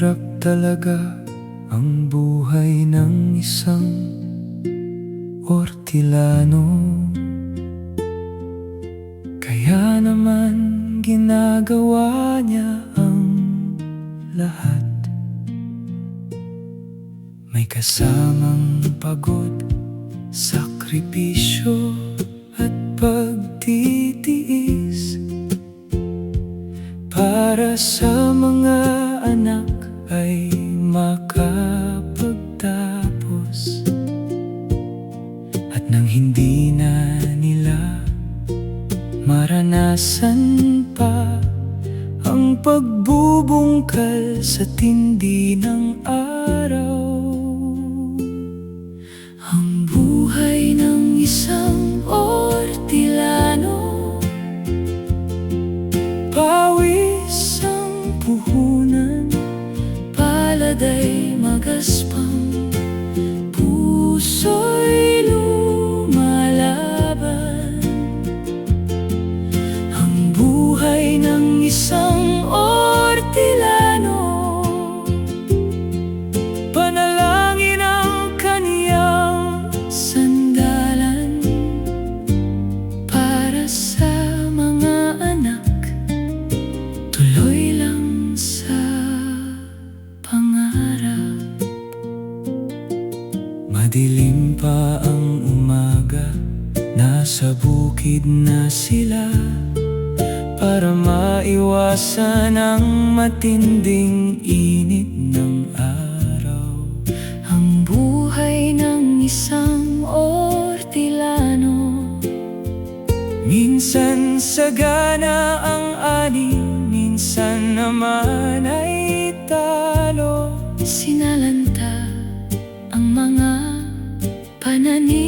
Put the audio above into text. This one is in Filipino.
Mahirap talaga ang buhay ng isang Ortilano. Kaya naman ginagawa niya ang lahat. May kasamang pagod, sakripisyo at pagtitiis para sa mga anak ay makapagtapos. At nang hindi na nila maranasan pa ang pagbubungkal sa tindi ng araw, ang buhay ng isang Ortilano, pawis ang puhunan, palad ay magaspang, puso'y lumalaban. Ang buhay ng isang Ortilano, panalangin ang kaniyang sandalan para sa mga anak, tuloy lang sa pangarap. Madilim pa ang umaga, nasa bukid na sila para maiwasan ang matinding init ng araw. Ang buhay ng isang Ortilano, minsan sagana ang ani, minsan naman ay talo. Sinalanta ang mga pananim